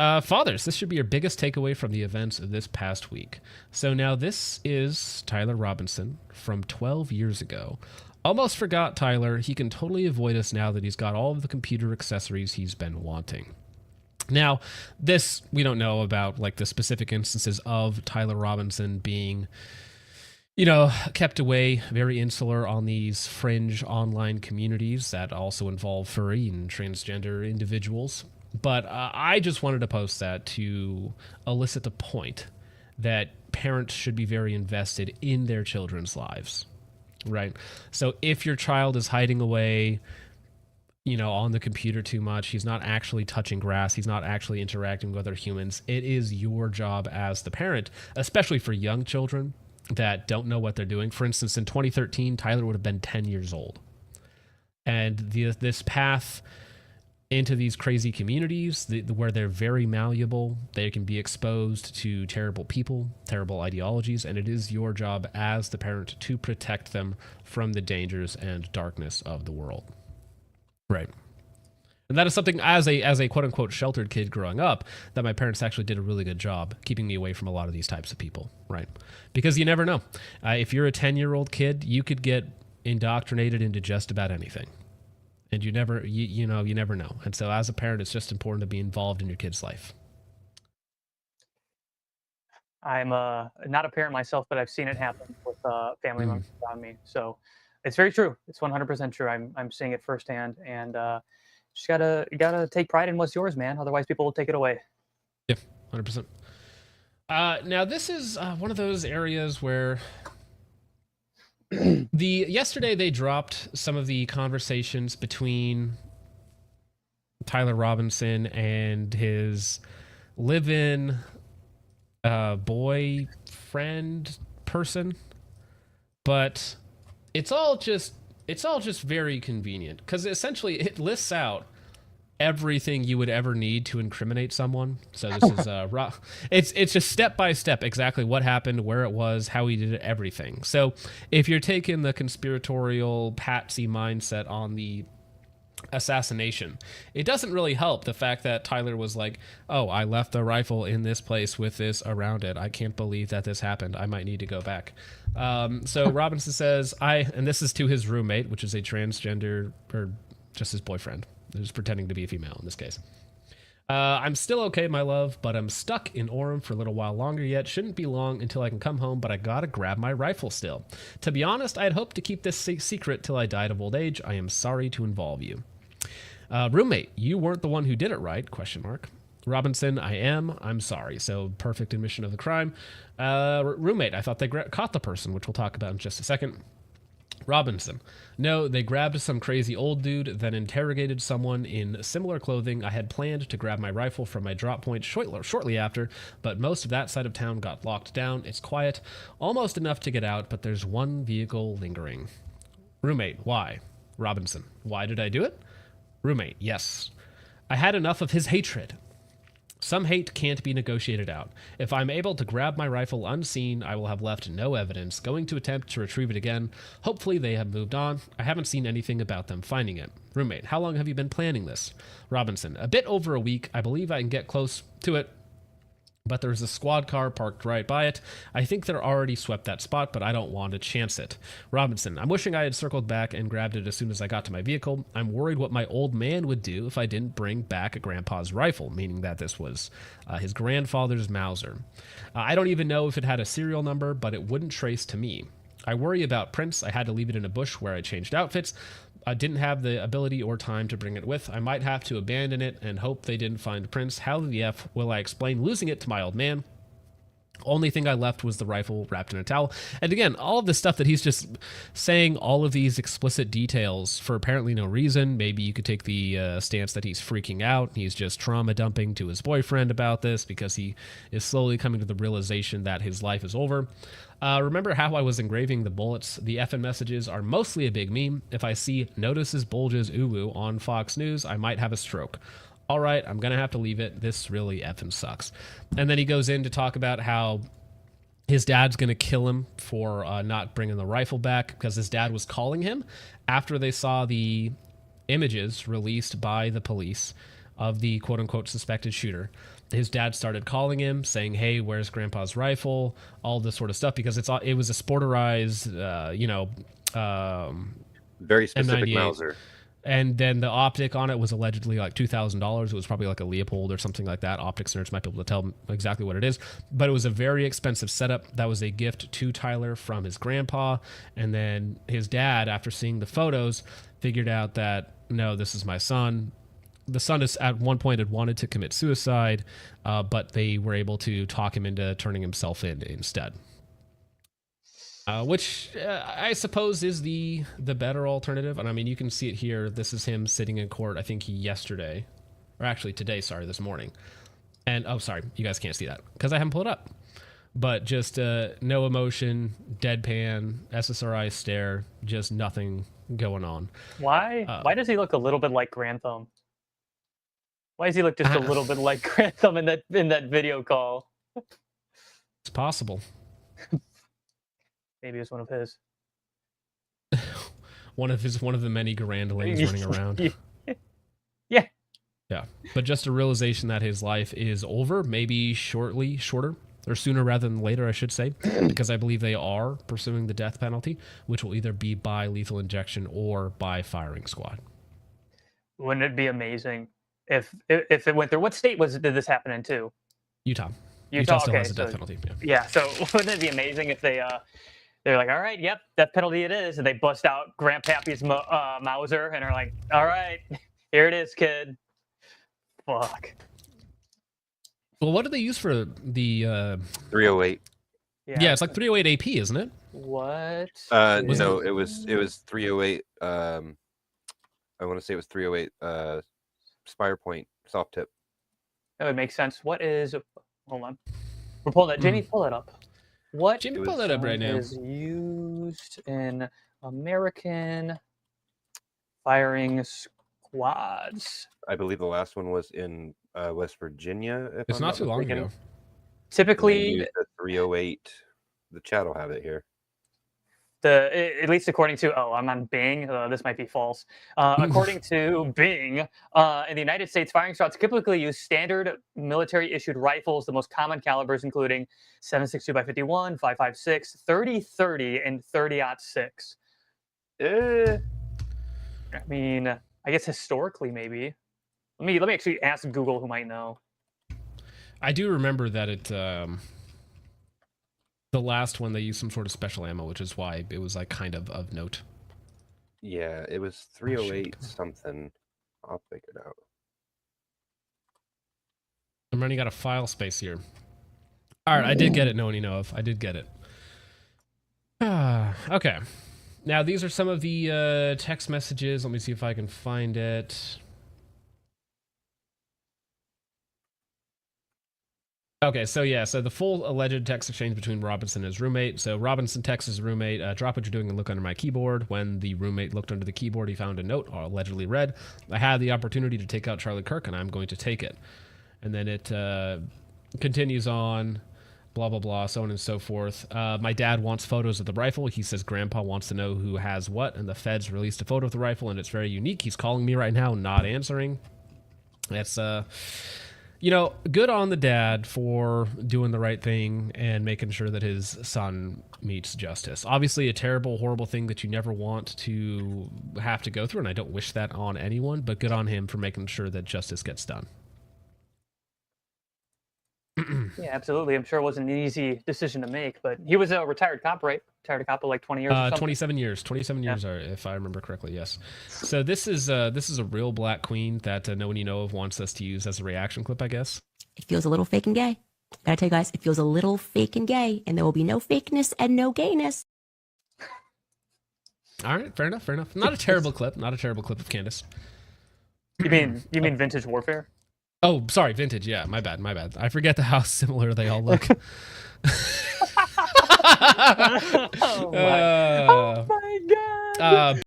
Fathers, this should be your biggest takeaway from the events of this past week. So now this is Tyler Robinson from 12 years ago. Almost forgot Tyler. He can totally avoid us now that he's got all of the computer accessories he's been wanting. Now, this, we don't know about like the specific instances of Tyler Robinson being, kept away, very insular on these fringe online communities that also involve furry and transgender individuals. But I just wanted to post that to elicit the point that parents should be very invested in their children's lives, right? So if your child is hiding away, on the computer too much, he's not actually touching grass, he's not actually interacting with other humans, it is your job as the parent, especially for young children that don't know what they're doing. For instance, in 2013, Tyler would have been 10 years old. And this path into these crazy communities where they're very malleable, they can be exposed to terrible people, terrible ideologies, and it is your job as the parent to protect them from the dangers and darkness of the world. Right. And that is something as a quote unquote sheltered kid growing up that my parents actually did a really good job keeping me away from a lot of these types of people. Right. Because you never know. If you're a 10-year-old kid, you could get indoctrinated into just about anything. And you never know. And so as a parent, it's just important to be involved in your kid's life. I'm not a parent myself, but I've seen it happen with family members around me. So it's very true. It's 100% true. I'm seeing it firsthand, and just gotta take pride in what's yours, man. Otherwise, people will take it away. Yeah, 100%. Now this is one of those areas where yesterday they dropped some of the conversations between Tyler Robinson and his live-in boyfriend person, but it's all just very convenient because essentially it lists out everything you would ever need to incriminate someone. So this is it's just step by step exactly what happened, where it was, how he did it, everything. So if you're taking the conspiratorial patsy mindset on the assassination, it doesn't really help the fact that Tyler was like, oh, I left the rifle in this place with this around it, I can't believe that this happened, I might need to go back. So Robinson says, and this is to his roommate, which is a transgender, or just his boyfriend who's pretending to be a female in this case. I'm still okay, my love, but I'm stuck in Orem for a little while longer yet. Shouldn't be long until I can come home, but I gotta grab my rifle still. To be honest, I had hoped to keep this secret till I died of old age. I am sorry to involve you. Roommate, you weren't the one who did it, right? Question mark. Robinson, I am. I'm sorry. So perfect admission of the crime. Roommate, I thought they caught the person, which we'll talk about in just a second. Robinson, no, they grabbed some crazy old dude, then interrogated someone in similar clothing. I had planned to grab my rifle from my drop point shortly after, but most of that side of town got locked down. It's quiet, almost enough to get out, but there's one vehicle lingering. Roommate, why? Robinson, why did I do it? Roommate, yes. I had enough of his hatred. Some hate can't be negotiated out. If I'm able to grab my rifle unseen, I will have left no evidence. Going to attempt to retrieve it again. Hopefully they have moved on. I haven't seen anything about them finding it. Roommate, how long have you been planning this? Robinson, a bit over a week. I believe I can get close to it, but there's a squad car parked right by it. I think they're already swept that spot, but I don't want to chance it. Robinson, I'm wishing I had circled back and grabbed it as soon as I got to my vehicle. I'm worried what my old man would do if I didn't bring back a grandpa's rifle, meaning that this was his grandfather's Mauser. I don't even know if it had a serial number, but it wouldn't trace to me. I worry about prints. I had to leave it in a bush where I changed outfits. I didn't have the ability or time to bring it with. I might have to abandon it and hope they didn't find Prince. How the F will I explain losing it to my old man? Only thing I left was the rifle wrapped in a towel. And again, all of this stuff that he's just saying, all of these explicit details for apparently no reason. Maybe you could take the stance that he's freaking out. He's just trauma dumping to his boyfriend about this because he is slowly coming to the realization that his life is over. Remember how I was engraving the bullets? The FN messages are mostly a big meme. If I see notices bulges ooh on Fox News, I might have a stroke. All right, I'm going to have to leave it. This really effing sucks. And then he goes in to talk about how his dad's going to kill him for not bringing the rifle back because his dad was calling him after they saw the images released by the police of the quote-unquote suspected shooter. his dad started calling him, saying, "Hey, where's Grandpa's rifle?" All this sort of stuff, because it was a sporterized, Very specific M98. Mauser. And then the optic on it was allegedly like $2,000. It was probably like a Leopold or something like that. Optics nerds might be able to tell exactly what it is. But it was a very expensive setup. That was a gift to Tyler from his grandpa. And then his dad, after seeing the photos, figured out that, no, this is my son. The son is at one point had wanted to commit suicide, but they were able to talk him into turning himself in instead. Which I suppose is the better alternative. And I mean, you can see it here. This is him sitting in court, I think yesterday, or actually today, sorry, this morning. And, oh, sorry, you guys can't see that because I haven't pulled it up. But just no emotion, deadpan, SSRI stare, just nothing going on. Why does he look a little bit like Grantham? Why does he look just a little bit like Grantham in that video call? It's possible. Maybe it's one of his. one of the many Garandlings running around. Yeah. Yeah. But just a realization that his life is over, maybe shorter, or sooner rather than later, I should say, because I believe they are pursuing the death penalty, which will either be by lethal injection or by firing squad. Wouldn't it be amazing if it went through? What state did this happen in too? Utah. Utah still okay, has a death penalty. Yeah. So wouldn't it be amazing if they're like, all right, yep, death penalty it is, and they bust out Grandpappy's Mauser and are like, all right, here it is, kid. Fuck. Well, what do they use for the 308? Yeah, it's like 308 AP, isn't it? What? No, it was 308. I want to say it was 308 Spire Point soft tip. That would make sense. What is? Hold on. We're pulling that. Jamie, pull it up. What Jamie, pull that up right now. is used in American firing squads? I believe the last one was in West Virginia. If It's I'm not too long mistaken. ago. Typically, The 308. The chat will have it here. at least according to I'm on Bing. This might be false. According to Bing, in the United States, firing squads typically use standard military-issued rifles. The most common calibers including 7.62x51, 5.56, 30-30, and 30-06. I mean, I guess historically, maybe. Let me actually ask Google, who might know. I do remember that it. The last one, they used some sort of special ammo, which is why it was like kind of note. Yeah, it was 308 something. I'll figure it out. I'm running out of file space here. All right, I did get it. No one you know of. I did get it. Okay. Now, these are some of the text messages. Let me see if I can find it. Okay, so the full alleged text exchange between Robinson and his roommate. So Robinson texts his roommate, drop what you're doing and look under my keyboard. When the roommate looked under the keyboard, he found a note allegedly read, I had the opportunity to take out Charlie Kirk and I'm going to take it. And then it continues on, blah, blah, blah, so on and so forth. My dad wants photos of the rifle. He says Grandpa wants to know who has what, and the feds released a photo of the rifle, and it's very unique. He's calling me right now, not answering. That's, good on the dad for doing the right thing and making sure that his son meets justice. Obviously, a terrible, horrible thing that you never want to have to go through, and I don't wish that on anyone, but good on him for making sure that justice gets done. Yeah, absolutely. I'm sure it wasn't an easy decision to make, but he was a retired cop, right? Retired cop of like 20 years or something? 27 years. 27 years, if I remember correctly, yes. So this is a real Black Queen that no one you know of wants us to use as a reaction clip, I guess. It feels a little fake and gay. Gotta tell you guys, it feels a little fake and gay, and there will be no fakeness and no gayness. All right, fair enough. Not a terrible clip. Not a terrible clip of Candace. You mean Vintage Warfare? Oh, sorry, Vintage. Yeah, my bad. I forget how similar they all look. Oh my god.